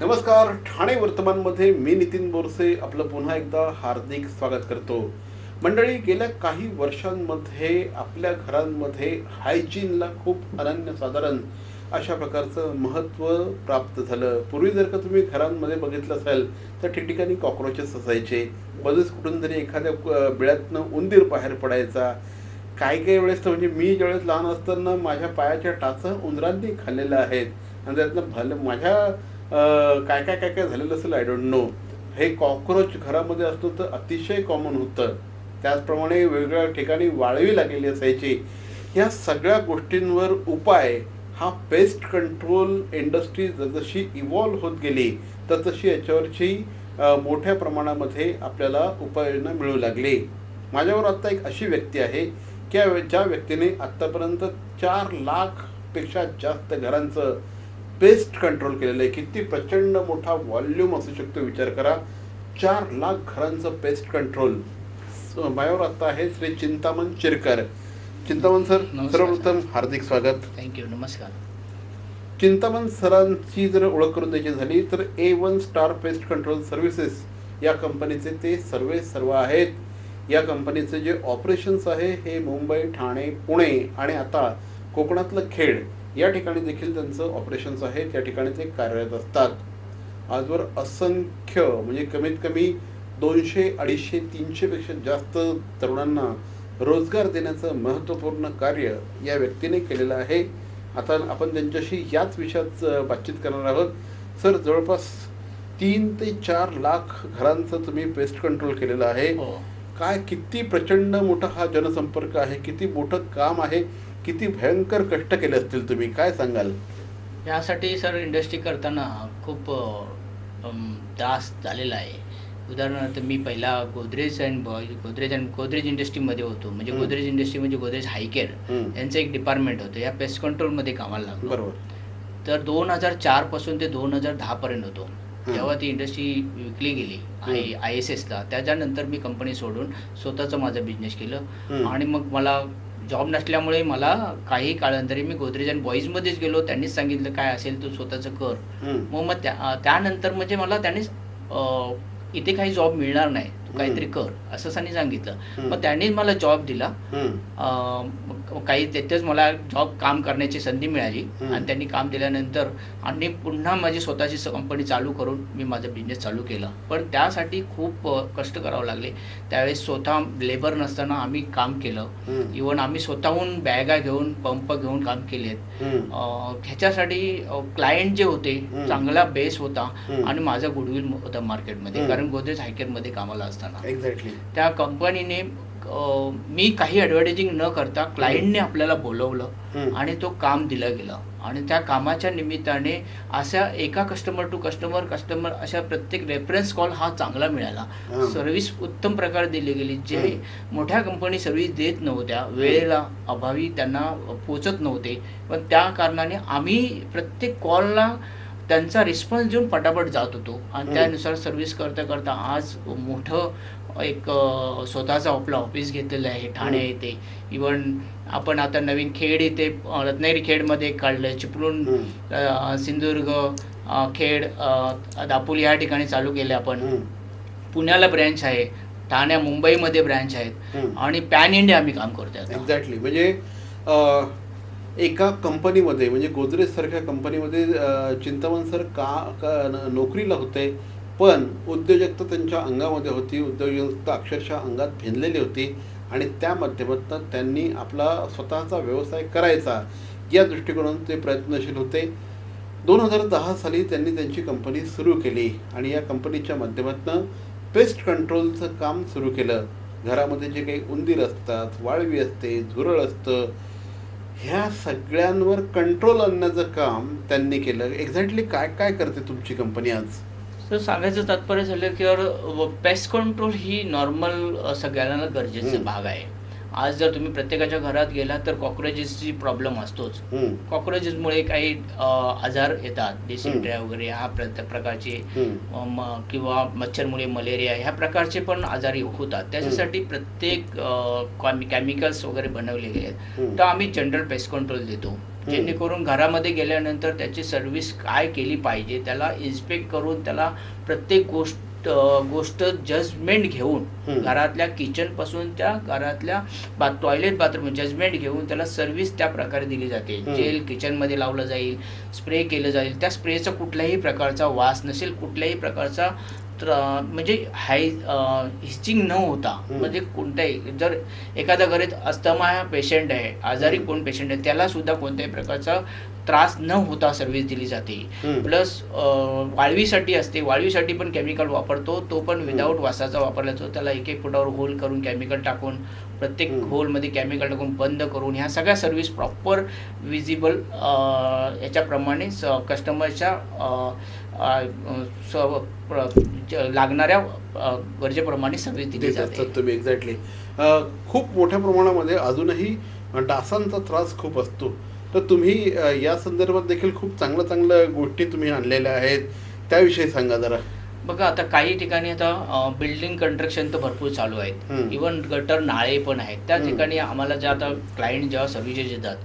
नमस्कार. ठाणे वर्तमानमध्ये मी नितीन बोरसे आपलं पुन्हा एकदा हार्दिक स्वागत करतो. मंडळी, गेल्या काही वर्षांमध्ये आपल्या घरांमध्ये हायजीनला खूप अनन्यसाधारण अशा प्रकारचं महत्त्व प्राप्त झालं. पूर्वी जर का तुम्ही घरांमध्ये बघितलं असाल तर ठिकठिकाणी कॉक्रोचेस असायचे. मध्येच कुठून तरी एखाद्या बिळातनं उंदीर बाहेर पडायचा. काही काही वेळेस तर म्हणजे मी ज्यावेळेस लहान असताना माझ्या पायाच्या टाचा उंदरांनी खाल्लेल्या आहेत. आणि त्यातनं भलं माझ्या काय काय काय काय झालेलं असेल आय डोंट नो. हे कॉक्रोच घरामध्ये असतो तर अतिशय कॉमन होतं. त्याचप्रमाणे वेगवेगळ्या ठिकाणी वाळवी लागलेली असायची. ह्या सगळ्या गोष्टींवर उपाय हा पेस्ट कंट्रोल इंडस्ट्री जसजशी इव्हॉल्व्ह होत गेली तसतशी याच्यावरची मोठ्या प्रमाणामध्ये आपल्याला उपाययोजना मिळू लागली. माझ्यावर आत्ता एक अशी व्यक्ती आहे की ज्या व्यक्तीने आत्तापर्यंत 4 लाखपेक्षा जास्त घरांचं पेस्ट कंट्रोल केलेलं आहे. किती प्रचंड मोठा व्हॉल्यूम असू शकतो विचार करा. 4 लाख घरांचं पेस्ट कंट्रोल. माझ्यावर आता आहे श्री चिंतामण चिरकर. चिंतामण सर, सर्वप्रथम हार्दिक स्वागत. थँक्यू. नमस्कार. चिंतामण सरांची जर ओळख करून द्यायची झाली तर A1 star pest control services या कंपनीचे ते सर्व आहेत. या कंपनीचे जे ऑपरेशन्स आहे हे मुंबई, ठाणे, पुणे आणि आता कोकणातलं खेड या ठिकाणी देखील त्यांचं ऑपरेशन्स आहे. त्या ठिकाणी ते कार्यरत असतात. आजवर असंख्य म्हणजे कमीत कमी 200, 250, 300पेक्षा जास्त तरुणांना रोजगार देण्याचं महत्त्वपूर्ण कार्य या व्यक्तीने केलेलं आहे. आता आपण त्यांच्याशी याच विषयात बातचीत करणार आहोत. सर, जवळपास 3 ते 4 लाख घरांचं तुम्ही पेस्ट कंट्रोल केलेलं आहे. काय किती प्रचंड मोठा हा जनसंपर्क आहे, किती मोठं काम आहे, किती भयंकर कष्ट केले असतील तुम्ही, काय सांगाल? यासाठी सर इंडस्ट्री करताना खूप त्रास झालेला आहे. उदाहरणार्थ मी पहिला गोदरेज इंडस्ट्रीमध्ये होतो. म्हणजे गोदरेज इंडस्ट्री म्हणजे गोदरेज हायकेअर यांचं एक डिपार्टमेंट होतं. या पेस्ट कंट्रोलमध्ये कामाला लागलो. बरोबर. तर 2004 पासून ते 2010 पर्यंत होतो. जेव्हा ती इंडस्ट्री विकली गेली ISSला, त्याच्यानंतर मी कंपनी सोडून स्वतःचं माझा बिझनेस केलं. आणि मग मला जॉब नसल्यामुळे मला काही काळानंतर मी गोदरेज अँड बॉईजमध्येच गेलो. त्यांनीच सांगितलं काय असेल तू स्वतःचं कर. मग त्यानंतर म्हणजे मला त्यांनीच इथे काही जॉब मिळणार नाही, तू काहीतरी कर असं त्यांनी सांगितलं. मग त्यांनी मला जॉब दिला. काही तिथेच मला काम करण्याची संधी मिळाली. आणि त्यांनी काम दिल्यानंतर आणि पुन्हा माझी स्वतःची कंपनी चालू करून मी माझा बिझनेस चालू केला. पण त्यासाठी खूप कष्ट करावं लागले. त्यावेळेस स्वतः लेबर नसताना आम्ही काम केलं. इव्हन आम्ही स्वतःहून बॅगा घेऊन पंप घेऊन काम केलेत. ह्याच्यासाठी क्लायंट जे होते चांगला बेस होता आणि माझा गुडविल होता मार्केटमध्ये. कारण गोदरेज हायकेअरमध्ये कामाला असताना एक्झॅक्टली त्या कंपनीने मी काही ॲडव्हर्टायझिंग न करता क्लायंटने आपल्याला बोलवलं आणि तो काम दिलं गेलं. आणि त्या कामाच्या निमित्ताने अशा एका कस्टमर टू कस्टमर अशा प्रत्येक रेफरन्स कॉल हा चांगला मिळाला. सर्व्हिस उत्तम प्रकारे दिली गेली. जे मोठ्या कंपनी सर्व्हिस देत नव्हत्या, वेळेला अभावी त्यांना पोचत नव्हते. पण त्या कारणाने आम्ही प्रत्येक कॉलला त्यांचा रिस्पॉन्स देऊन पटापट जात होतो. आणि त्यानुसार सर्व्हिस करता करता आज मोठं एक स्वतःचं आपलं ऑफिस घेतलेलं आहे ठाणे येथे. इवन आपण आता नवीन खेड इथे रत्नागिरी खेडमध्ये काढलं, चिपळूण, सिंधुदुर्ग, खेड, दापोली या ठिकाणी चालू केले आपण. पुण्याला ब्रँच आहे, ठाण्या मुंबईमध्ये ब्रँच आहेत आणि पॅन इंडिया आम्ही काम करतोय. एक्झॅक्टली. म्हणजे एका कंपनीमध्ये म्हणजे गोदरेज सारख्या कंपनीमध्ये चिंतामण सर नोकरीला होते. पण उद्योजकता त्यांच्या अंगामध्ये होती. उद्योजकता अक्षरशः अंगात भिनलेली होती. आणि त्या माध्यमातून त्यांनी आपला स्वतःचा व्यवसाय करायचा या दृष्टिकोनातून ते प्रयत्नशील होते. 2010 साली त्यांनी त्यांची कंपनी सुरू केली आणि या कंपनीच्या माध्यमातून पेस्ट कंट्रोलचं काम सुरू केलं. घरामध्ये जे काही उंदीर असतात, वाळवी असते, झुरळ असतं, ह्या सगळ्यांवर कंट्रोल आणण्याचं काम त्यांनी केलं. एक्झॅक्टली काय काय करते तुमची कंपनी आज? तर सांगायचं तात्पर्य झालं की पेस्ट कंट्रोल ही नॉर्मल सगळ्यांना गरजेचा भाग आहे. आज जर तुम्ही प्रत्येकाच्या घरात गेला तर कॉक्रोचेसची प्रॉब्लेम असतोच. कॉक्रोचेसमुळे काही आजार येतात, डिसेंट्रिया वगैरे ह्या प्रकारचे, किंवा मच्छरमुळे मलेरिया ह्या प्रकारचे पण आजारी होतात. त्याच्यासाठी प्रत्येक केमिकल्स वगैरे बनवले गेले आहेत. तर आम्ही जनरल पेस्ट कंट्रोल देतो. जेणेकरून घरामध्ये गेल्यानंतर त्याची सर्व्हिस काय केली पाहिजे, त्याला इन्स्पेक्ट करून त्याला प्रत्येक गोष्ट जजमेंट घेऊन घरातल्या किचन पासून त्या घरातल्या टॉयलेट बाथरूम जजमेंट घेऊन त्याला सर्व्हिस त्या प्रकारे दिली जाते. जेल किचन मध्ये लावलं जाईल, स्प्रे केलं जाईल, त्या स्प्रेचा कुठल्याही प्रकारचा वास नसेल, कुठल्याही प्रकारचा म्हणजे हिचिंग न होता, म्हणजे कोणत्याही जर एखाद्या घरात अस्थमा पेशंट आहे, आजारी कोण पेशंट आहे, त्याला सुद्धा कोणत्याही प्रकारचा त्रास न होता सर्व्हिस दिली जाते. प्लस वाळवीसाठी असते, वाळवीसाठी पण केमिकल वापरतो, तो पण विदाऊट वासाचा वापरला जातो. त्याला एक एक फुटावर होल करून केमिकल टाकून, प्रत्येक होलमध्ये केमिकल टाकून बंद करून ह्या सगळ्या सर्व्हिस प्रॉपर विजिबल याच्याप्रमाणे कस्टमरच्या लागणाऱ्या गरजेप्रमाणे सर्व्हिस दिली जाते. तुम्ही एक्झॅक्टली खूप मोठ्या प्रमाणामध्ये अजूनही डासांचा त्रास खूप असतो, तर तुम्ही या संदर्भात देखील खूप चांगल्या गोष्टी तुम्ही आणलेल्या आहेत, त्याविषयी सांगा जरा. बघा, आता काही ठिकाणी आता बिल्डिंग कंस्ट्रक्शन तर भरपूर चालू आहेत, इव्हन गटर नाळे पण आहेत. त्या ठिकाणी आम्हाला ज्या आता क्लायंट जेव्हा सर्व्हिसेस येतात,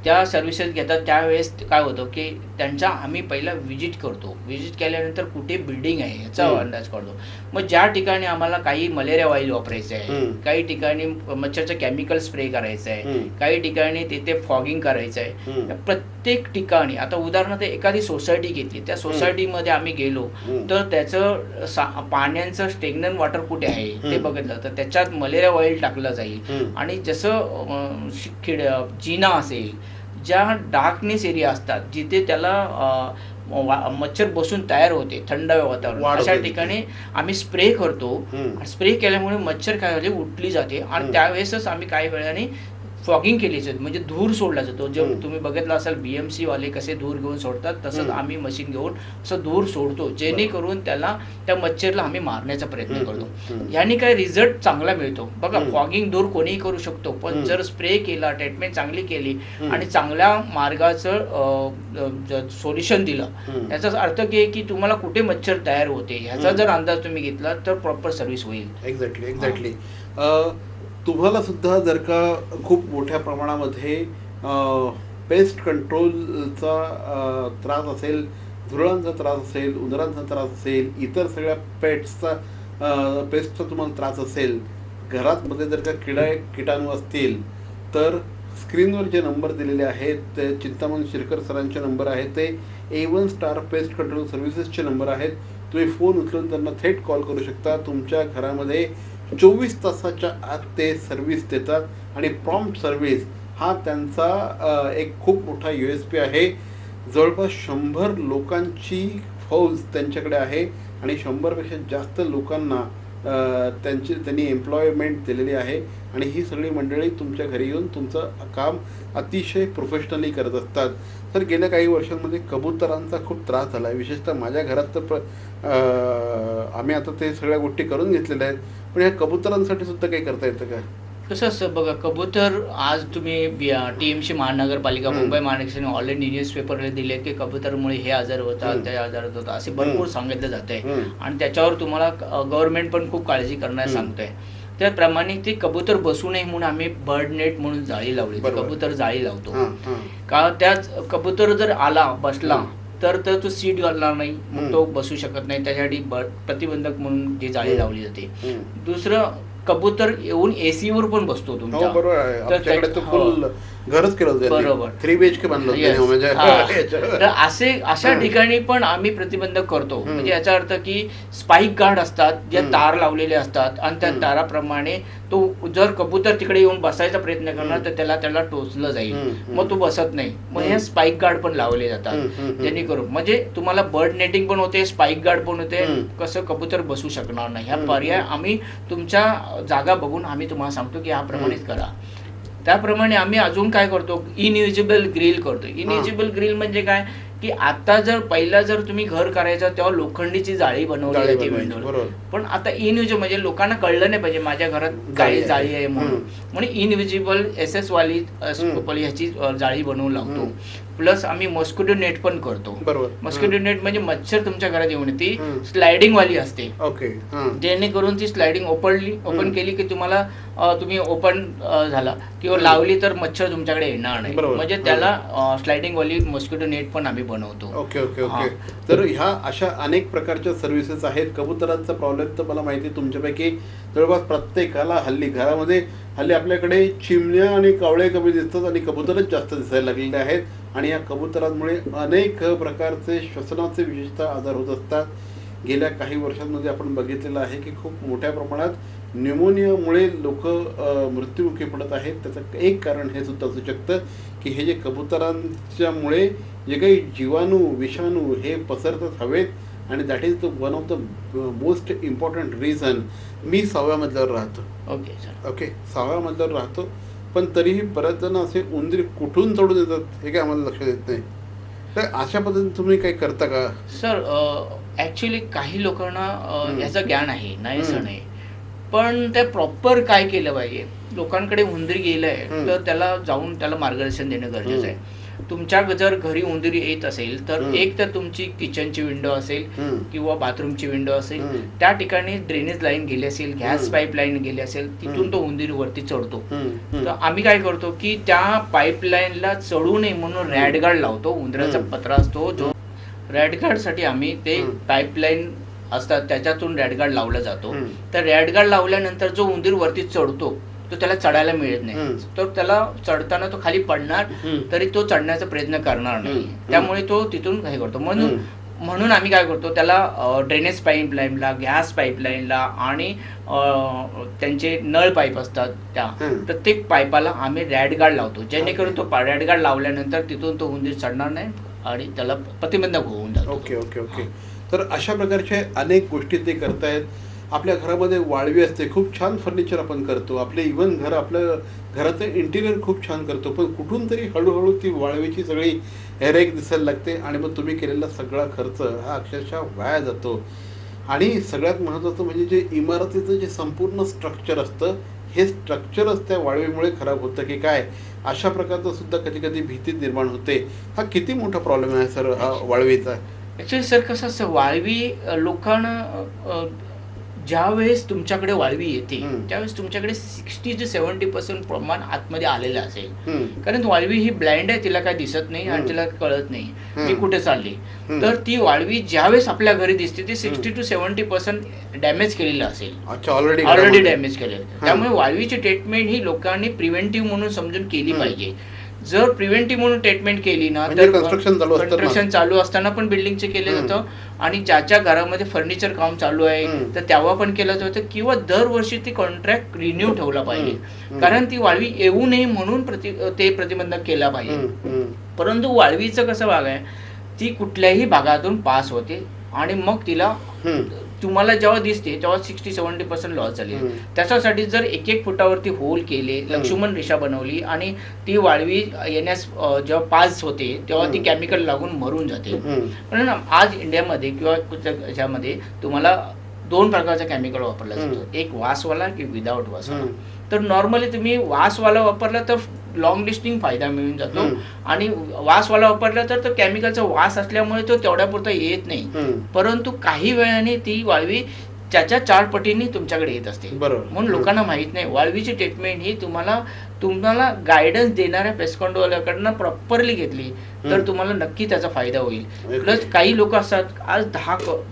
त्या सर्व्हिसेस घेतात त्यावेळेस काय होतं की त्यांच्या आम्ही पहिला व्हिजिट करतो. व्हिजिट केल्यानंतर कुठे बिल्डिंग आहे याचा अंदाज काढतो. मग ज्या ठिकाणी आम्हाला काही मलेरिया ऑइल वापरायचं आहे, काही ठिकाणी मच्छरचं केमिकल स्प्रे करायचं आहे, काही ठिकाणी तिथे फॉगिंग करायचं आहे. प्रत्येक ठिकाणी आता उदाहरणार्थ एखादी सोसायटी घेतली, त्या सोसायटीमध्ये आम्ही गेलो तर त्याचं पाण्याचं स्टेग्नन वॉटर कुठे आहे ते बघितलं तर त्याच्यात मलेरिया ऑइल टाकलं जाईल. आणि जसं जिना असेल, ज्या डार्कनेस एरिया असतात जिथे त्याला मच्छर बसून तयार होते थंड वातावरण, अशा ठिकाणी आम्ही स्प्रे करतो. स्प्रे केल्यामुळे मच्छर काय होते, उठली जाते. आणि त्यावेळेसच आम्ही काही वेळाने फॉगिंग केली जाते, म्हणजे धूर सोडला जातो. जे तुम्ही बघितलं असाल BMC वाले कसे धूर घेऊन सोडतात, तसंच आम्ही मशीन घेऊन असं धूर सोडतो, जेणेकरून त्या मच्छरला आम्ही मारण्याचा प्रयत्न करतो. याने काय रिझल्ट चांगला मिळतो. बघा, फॉगिंग धूर कोणीही करू शकतो, पण जर स्प्रे केला, ट्रीटमेंट चांगली केली आणि चांगल्या मार्गाचं सोल्युशन दिलं, याचा अर्थ की तुम्हाला कुठे मच्छर तयार होते ह्याचा जर अंदाज तुम्ही घेतला तर प्रॉपर सर्व्हिस होईल. एक्झॅक्टली. तुम्हाला सुद्धा जर का खूप मोठ्या प्रमाणामध्ये पेस्ट कंट्रोलचा त्रास असेल, झुरळांचा त्रास असेल, उंदरांचा त्रास असेल, इतर सगळ्या पेस्टचा तुम्हाला त्रास असेल, घरामध्ये जर का किटाणू असतील, तर स्क्रीनवर जे नंबर दिलेले आहेत ते चिंतामण शिरकर सरांचे नंबर आहेत, ते A1 स्टार पेस्ट कंट्रोल सर्व्हिसेसचे नंबर आहेत. तुम्ही फोन उचलून त्यांना थेट कॉल करू शकता. तुमच्या घरामध्ये 24 तासाच्या आत ते सर्व्हिस देतात आणि प्रॉम्प्ट सर्व्हिस हा त्यांचा एक खूप मोठा USP आहे. जवळपास 100 लोकांची फौज त्यांच्याकडे आहे आणि 100पेक्षा जास्त लोकांना त्यांनी एम्प्लॉयमेंट दिलेली आहे. आणि ही सगळी मंडळी तुमच्या घरी येऊन तुमचं काम अतिशय प्रोफेशनली करत असतात. तर गेल्या काही वर्षांमध्ये कबुतरांचा खूप त्रास झाला आहे, विशेषतः माझ्या घरात तर आम्ही आता ते सगळ्या गोष्टी करून घेतलेल्या आहेत. पण ह्या कबुतरांसाठी सुद्धा काही करता येतं का? कसं असतं बघा, कबूतर आज तुम्ही TMC महानगरपालिका, मुंबई महानगरपालिकेने ऑलरेडी न्यूजपेपरला दिले की कबूतरमुळे हे आजार होतात, ते आजार होतात, असे भरपूर सांगितलं जात आहे. आणि त्याच्यावर तुम्हाला गव्हर्नमेंट पण खूप काळजी करण्यास सांगतोय. त्याप्रमाणे ते कबूतर बसू नये म्हणून आम्ही बर्ड नेट म्हणून जाळी लावली, कबूतर जाळी लावतो. का त्याच कबूतर जर आला बसला तर तो सीट घालणार नाही, मग तो बसू शकत नाही. त्यासाठी प्रतिबंधक म्हणून जी जाळी लावली जाते. दुसरं, कबूतर येऊन AC वर पण बसतो तुमच्या. घरच केलं होतं, बरोबर 3 BHK बांधलं. तर अशा ठिकाणी पण आम्ही प्रतिबंधक करतो. म्हणजे याचा अर्थ की स्पाइक गार्ड असतात, जे तार लावलेले असतात आणि त्या ताराप्रमाणे तो जर कबूतर तिकडे येऊन बसायचा प्रयत्न करणार तर त्याला टोचलं जाईल, मग तो बसत नाही. मग हे स्पाइक गार्ड पण लावले जातात, जेणेकरून म्हणजे तुम्हाला बर्ड नेटिंग पण होते, स्पाइक गार्ड पण होते, कसं कबूतर बसू शकणार नाही. ह्या पर्याय आम्ही तुमच्या जागा बघून आम्ही तुम्हाला सांगतो की याप्रमाणेच करा. त्याप्रमाणे आम्ही अजून काय करतो, इनयुजेबल ग्रिल करतो. इनयुजेबल ग्रिल म्हणजे काय की आता जर पहिला जर तुम्ही घर करायचं तेव्हा लोखंडीची जाळी बनवली जाळी जाते बनवायची, विंडोला. बरोबर. पण आता इनविजिबल म्हणजे लोकांना कळलं नाही पाहिजे माझ्या घरात जाळी काही जाळी आहे म्हणून. हम्म. म्हणून इनविजिबल SS वाली ह्याची जाळी बनवून लावतो. प्लस आम्ही मॉस्किटो नेट पण करतो. बरोबर. मॉस्किटो नेट म्हणजे मच्छर तुमच्या घरात येऊन ती हम्म. स्लायडिंग वाली असते. ओके. जेणेकरून ती स्लायडिंग ओपन केली की तुम्हाला तुम्ही ओपन झाला किंवा लावली तर मच्छर तुमच्याकडे येणार नाही. बरोबर. म्हणजे त्याला स्लायडिंग वाली मॉस्किटो नेट पण आम्ही बनवतो. ओके ओके हा. ओके. तर ह्या अशा अनेक प्रकारच्या सर्व्हिसेस आहेत. कबुतरांचा प्रॉब्लेम तर मला माहिती आहे तुमच्यापैकी जवळपास प्रत्येकाला हल्ली आपल्याकडे चिमण्या आणि कावळे कमी दिसतात आणि कबुतरच जास्त दिसायला लागलेले आहेत. आणि या कबुतरांमुळे अनेक प्रकारचे श्वसनाचे विशेषतः आजार होत असतात. गेल्या काही वर्षांमध्ये आपण बघितलेलं आहे की खूप मोठ्या प्रमाणात न्यूमोनियामुळे लोक मृत्युमुखी पडत आहेत. त्याचं एक कारण हे सुद्धा असू शकतं की हे जे कबुतरांच्यामुळे जे काही जीवाणू विषाणू हे पसरतात हवेत आणि that is the one of the most important reason. मी 6व्या मजल्यावर राहतो. Okay sir. ओके, 6व्या मजल्यावर राहतो, पण तरीही बऱ्याच जण असे उंदीर कुठून चढून येतात हे काय आम्हाला लक्षात येत नाही. तर अशा पद्धतीने तुम्ही काही करता का? सर ॲक्च्युली काही लोकांना याचं ज्ञान आहे, नाही असं नाही, पण ते प्रॉपर काय केलं पाहिजे. लोकांकडे उंदीर गेलंय तर त्याला जाऊन त्याला मार्गदर्शन देणं गरजेचं आहे. तुमच्या जर घरी उंदीर येत असेल तर एक तर तुमची किचनची विंडो असेल किंवा बाथरूमची विंडो असेल, त्या ठिकाणी ड्रेनेज लाईन गेली असेल, गॅस पाईपलाईन गेली असेल, तिथून तो उंदीर वरती चढतो. तर आम्ही काय करतो की त्या पाईपलाईनला चढू नये म्हणून रॅडगार्ड लावतो. उंदराचा पत्रा असतो जो रॅडगार्डसाठी आम्ही ते पाईपलाईन असतात त्याच्यातून रॅडगार्ड लावला जातो. तर रॅडगार्ड लावल्यानंतर जो उंदीर वरती चढतो तो त्याला चढायला मिळत नाही. तर त्याला चढताना तो खाली पडणार तरी तो चढण्याचा प्रयत्न करणार नाही. त्यामुळे तो तिथून हे करतो. म्हणून आम्ही काय करतो त्याला ड्रेनेज पाईपलाईनला, गॅस पाईपलाईनला आणि त्यांचे नळ पाईप असतात त्या प्रत्येक पाईपाला आम्ही रॅडगार्ड लावतो. जेणेकरून तो रॅडगार्ड लावल्यानंतर तिथून तो उंदीर चढणार नाही आणि त्याला प्रतिबंधक होऊन जातो. Okay okay okay. तर अशा प्रकारचे अनेक गोष्टी ते करतायत. आपल्या घरामध्ये वाळवी असते, खूप छान फर्निचर आपण करतो, आपले इव्हन आपलं घराचं इंटिरियर खूप छान करतो, पण कुठून तरी हळूहळू ती वाळवीची सगळी हेरेक दिसायला लागते आणि मग तुम्ही केलेला सगळा खर्च हा अक्षरशः वाया जातो. आणि सगळ्यात महत्त्वाचं म्हणजे जे इमारतीचं जे संपूर्ण स्ट्रक्चर असतं हे स्ट्रक्चरच त्या वाळवीमुळे खराब होतं की काय, अशा प्रकारचं सुद्धा कधी कधी भीती निर्माण होते. हा किती मोठा प्रॉब्लेम आहे सर हा वाळवीचा? ॲक्च्युली सर कसं असतं, वाळवी लोकांना ज्यावेळेस तुमच्याकडे वाळवी येते त्यावेळेस तुमच्याकडे 60 ते 70% प्रमाण आतमध्ये आलेलं असेल. कारण वाळवी ही ब्लाइंड आहे, तिला काय दिसत नाही आणि तिला कळत नाही मी कुठे चालली. तर ती वाळवी ज्यावेळेस आपल्या घरी दिसते ती 60 to 70% डॅमेज केलेलं असेल, ऑलरेडी डॅमेज केलेलं. त्यामुळे वाळवीची ट्रीटमेंट ही लोकांनी प्रिव्हेंटिव्ह म्हणून समजून केली पाहिजे. जर प्रिव्हेंटिव्ह म्हणून ट्रीटमेंट केली ना तर कन्स्ट्रक्शन चालू असताना पण बिल्डिंगचे केले जातं आणि ज्याच्या घरामध्ये फर्निचर काम चालू आहे तर तेव्हा पण केलं जातं, किंवा दरवर्षी ती कॉन्ट्रॅक्ट रिन्यू ठेवला पाहिजे. कारण ती वाळवी येऊ नये म्हणून ते प्रतिबंधक केला पाहिजे. परंतु वाळवीचं कसं भाग आहे, ती कुठल्याही भागातून पास होते आणि मग तिला तुम्हाला जेव्हा दिसते तेव्हा 60-70% लॉस झाली. त्याच्यासाठी जर 1-1 फुटावरती होल केले, लक्ष्मण रेषा बनवली आणि ती वाळवी येण्यास जेव्हा पास होते तेव्हा ती केमिकल लागून मरून जाते. पण आज इंडियामध्ये किंवा ह्याच्यामध्ये तुम्हाला 2 प्रकारचा केमिकल वापरला जातो, एक वासवाला की विदाउट वासवाला. तर नॉर्मली तुम्ही वासवाला वापरला तर लॉंग लिस्टिंग फायदा मिळून जातो आणि वासवाला वापरला तर तो केमिकलचा वास असल्यामुळे तो तेवढ्यापुरता येत नाही. परंतु काही वेळाने ती वाळवी त्याच्या 4 पटीने तुमच्याकडे येत असते. म्हणून लोकांना माहित नाही. वाळवीची ट्रीटमेंट ही तुम्हाला गायडन्स देणाऱ्या पेस्ट कंट्रोलवाल्याकडनं प्रॉपरली घेतली तर तुम्हाला नक्की त्याचा फायदा होईल. प्लस काही लोक असतात आज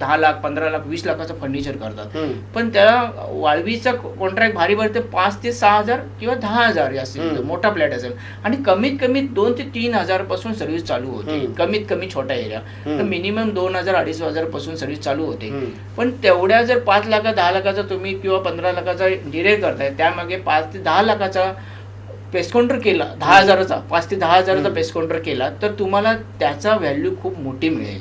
10 लाख 15 लाख 20 लाखाचं फर्निचर करतात, पण त्याला वाळवीचा कॉन्ट्रॅक्ट भारी भरते 5 ते 6 हजार किंवा 10 हजार असेल मोठा फ्लॅट असेल आणि कमीत कमी 2 ते 3 हजार पासून सर्व्हिस चालू होते. कमीत कमी छोटा एरिया तर मिनिमम 2,000-2,500 पासून सर्व्हिस चालू होते. पण तेवढ्या जर 5 लाख 10 लाखाचा तुम्ही किंवा 15 लाखाचा इंटिरियर करताय त्यामागे 5 ते 10 लाखाचा पेस्ट काउंटर केला, 10,000चा 5 ते 10,000चा पेस्ट काउंटर केला तर तुम्हाला त्याचा व्हॅल्यू खूप मोठी मिळेल.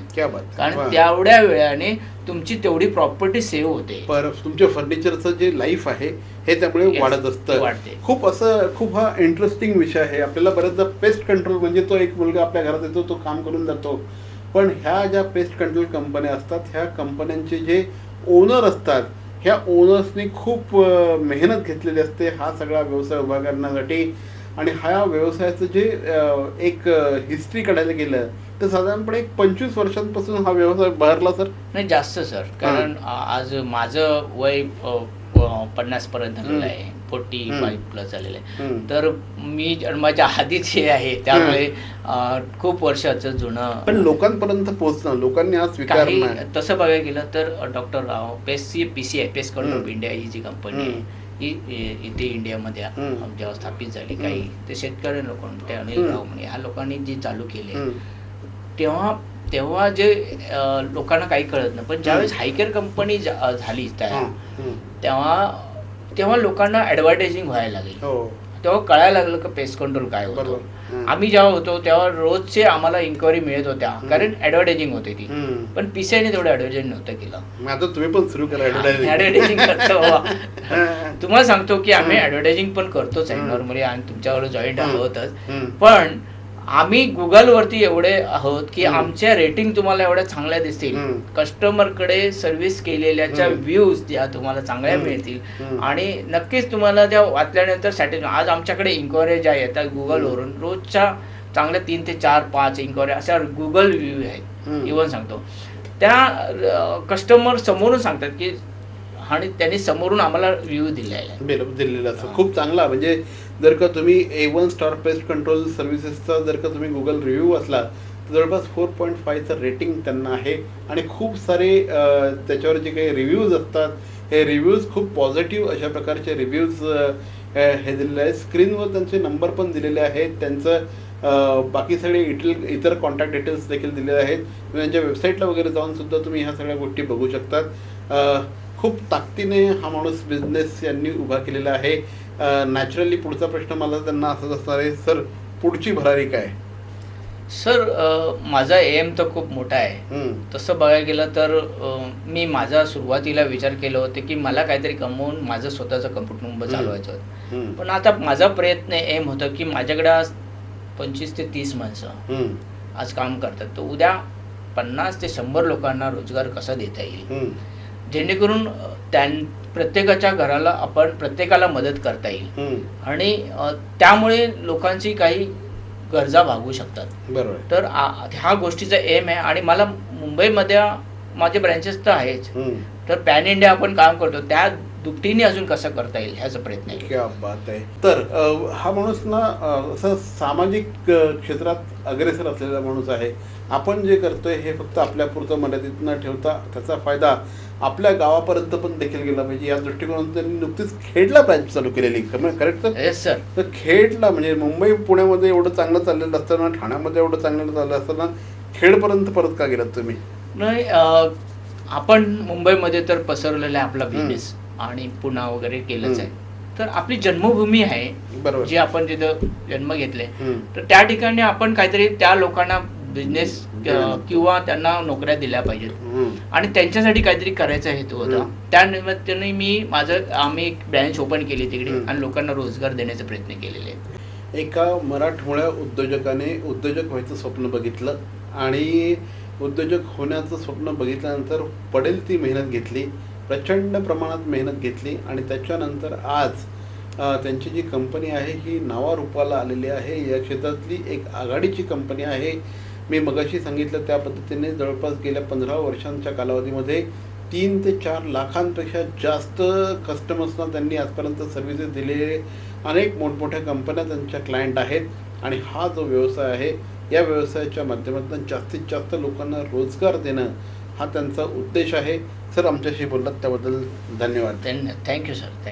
कारण तेवढ्या वेळाने तुमची तेवढी प्रॉपर्टी सेव्ह होते. तुमच्या फर्निचरचं जे लाईफ आहे हे त्यामुळे वाढत असतं. खूप हा इंटरेस्टिंग विषय आहे. आपल्याला बऱ्याचदा पेस्ट कंट्रोल म्हणजे तो एक मुलगा आपल्या घरात येतो, तो काम करून जातो, पण ह्या ज्या पेस्ट कंट्रोल कंपन्या असतात, ह्या कंपन्यांचे जे ओनर असतात, ह्या ओनर्सनी खूप मेहनत घेतलेली असते हा सगळा व्यवसाय उभा करण्यासाठी. आणि ह्या व्यवसायाचं जे एक हिस्ट्री काढायला गेलं तर साधारणपणे 25 वर्षांपासून हा व्यवसाय बहरला सर. नाही जास्त सर, कारण आज माझं वय 50 पर्यंत झालेलं आहे, 45 प्लस झालेलं आहे. तर मी जन्माच्या आधीच हे आहे, त्यामुळे खूप वर्षाचं जुनं. पण लोकांपर्यंत पोहोचणं, लोकांनी आज स्वीकारणं, तसं बघायला गेलं तर doctor PCI pest control of India ही जी कंपनी आहे ही इथे इंडियामध्ये जेव्हा स्थापित झाली, काही ते शेतकरी लोक, ते अनिल राव म्हणे ह्या लोकांनी जी चालू केले तेव्हा जे लोकांना काही कळत नाही. पण ज्यावेळेस हायकेअर कंपनी झाली तेव्हा लोकांना ॲडव्हर्टायझिंग व्हायला लागली. तेव्हा कळायला लागलं की पेस्ट कंट्रोल काय होतं. आम्ही जेव्हा होतो तेव्हा रोजचे आम्हाला इन्क्वायरी मिळत होत्या, कारण ॲडव्हर्टायझिंग होते ती. पण PCIने तेवढं ॲडव्हर्टायझिंग नव्हतं केलं. आता तुम्ही पण सुरू करा ॲडव्हर्टायझिंग करतो. तुम्हाला सांगतो की आम्ही ॲडव्हर्टायझिंग पण करतोच आहे नॉर्मली, आणि तुमच्यावर जॉईंट आहोतच. पण आम्ही गुगलवरती एवढे आहोत की आमच्या रेटिंग तुम्हाला एवढ्या चांगल्या दिसतील, कस्टमरकडे सर्व्हिस केलेल्याच्या व्ह्यूज ज्या तुम्हाला चांगल्या मिळतील, आणि नक्कीच तुम्हाला त्या वाचल्यानंतर सॅटिस्फाय. आज आमच्याकडे इन्क्वायरी ज्या येतात गुगलवरून रोजच्या चांगल्या 3 ते 4, 5 इन्क्वायरी अशा गुगल व्ह्यू आहेत. इव्हन सांगतो त्या कस्टमर समोरून सांगतात की, आणि त्यांनी समोरून आम्हाला रिव्ह्यू दिलेला असं खूप चांगला. म्हणजे जर का तुम्ही A1 स्टार पेस्ट कंट्रोल सर्व्हिसेसचा जर का तुम्ही गुगल रिव्ह्यू वाचला तर जवळपास 4.5चं रेटिंग त्यांना आहे. आणि खूप सारे त्याच्यावर जे काही रिव्ह्यूज असतात हे रिव्ह्यूज खूप पॉझिटिव्ह अशा प्रकारचे रिव्ह्यूज हे दिलेले आहेत. स्क्रीनवर त्यांचे नंबर पण दिलेले आहेत, त्यांचं बाकी सगळे इतर कॉन्टॅक्ट डिटेल्स देखील दिलेले आहेत. त्यांच्या वेबसाईटला वगैरे जाऊन सुद्धा तुम्ही ह्या सगळ्या गोष्टी बघू शकतात. खूप ताकदीने हा माणूस बिझनेस यांनी उभा केलेला आहे. नॅचरली पुढचा प्रश्न मला त्यांना असंच असणार आहे, सर पुढची भरारी काय? सर माझा एम तर खूप मोठा आहे. तसं बघायला गेलं तर मी माझा सुरुवातीला विचार केला होते की मला काहीतरी कमवून माझं स्वतःचं कुटुंब चालवायचं होतं. पण आता माझा प्रयत्न एम होतं की माझ्याकडे आज 25 ते 30 माणसं आज काम करतात, तर उद्या 50 ते 100 लोकांना रोजगार कसा देता येईल, जेणेकरून प्रत्येकाच्या घराला आपण प्रत्येकाला मदत करता येईल, आणि त्यामुळे लोकांची काही गरजा भागवू शकतात. बरोबर. तर ह्या गोष्टीचा एम आहे. आणि मला मुंबईमध्ये माझे ब्रँचेस तर आहेच, तर पॅन इंडिया आपण काम करतो, त्या दुपटीने अजून कसं करता येईल ह्याचा प्रयत्न आहे. क्या बात आहे. तर हा माणूस ना असं सामाजिक क्षेत्रात अग्रेसर असलेला माणूस आहे. आपण जे करतोय हे फक्त आपल्यापुरतं मर्यादित न ठेवता त्याचा फायदा आपल्या गावापर्यंत पण देखील गेला पाहिजे, या दृष्टिकोनातून त्यांनी नुकतीच खेडला ब्रँच चालू केलेली. Correct sir? Yes sir. तर खेडला म्हणजे मुंबई पुण्यामध्ये एवढं चांगलं चाललेलं असताना, ठाण्यामध्ये एवढं चांगलं चाललं असताना खेडपर्यंत परत का गेलात तुम्ही? नाही, आपण मुंबईमध्ये तर पसरलेला आहे आपला बिझनेस, आणि पुणा वगैरे केलंच आहे. तर आपली जन्मभूमी आहे, बरोबर, जी आपण तिथं जन्म घेतले, तर त्या ठिकाणी आपण काहीतरी त्या लोकांना बिझनेस किंवा त्यांना नोकऱ्या दिल्या पाहिजेत, आणि त्यांच्यासाठी काहीतरी करायचा हेतू होता. त्या निमित्ताने आम्ही एक ब्रँच ओपन केली तिकडे, आणि लोकांना रोजगार देण्याचे प्रयत्न केलेले आहेत. एका मराठमोळ्या उद्योजकाने उद्योजक व्हायचं स्वप्न बघितलं, आणि उद्योजक होण्याचं स्वप्न बघितल्यानंतर पडेल ती मेहनत घेतली, प्रचंड प्रमाणात मेहनत घेतली, आणि त्याच्यानंतर आज त्यांची जी कंपनी आहे ही नावारूपाला आलेली आहे. या क्षेत्रातली एक आघाडीची कंपनी आहे. मी मगाशी सांगितलं त्या पद्धतीने जवळपास गेल्या 15 वर्षांच्या कालावधीमध्ये 3 ते 4 लाखांपेक्षा जास्त कस्टमर्सना त्यांनी आजपर्यंत सर्व्हिसेस दिलेले अनेक मोठमोठ्या कंपन्या त्यांच्या क्लायंट आहेत. आणि हा जो व्यवसाय आहे या व्यवसायाच्या माध्यमातून जास्तीत जास्त लोकांना रोजगार देणं हा त्यांचा उद्देश आहे. सर, आमच्याशी बोललात त्याबद्दल धन्यवाद. Thank you sir.